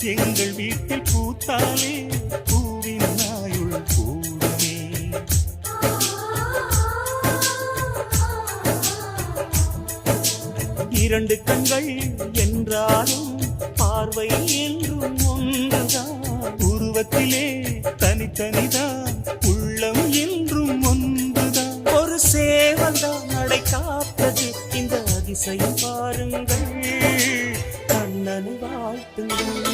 எங்கள் வீட்டில் பூத்தாலே பூவின் நாயுள் கூடுமே. இரண்டு கண்கள் என்றாலும் பார்வை என்றும் ஒன்றுதான். உருவத்திலே தனித்தனிதான், உள்ளம் என்றும் ஒன்றுதான். ஒரு சேவல்தான் நடை காப்பது, இந்த அதிசயம் பாருங்கள். கண்ணனை வாழ்த்துங்கள்.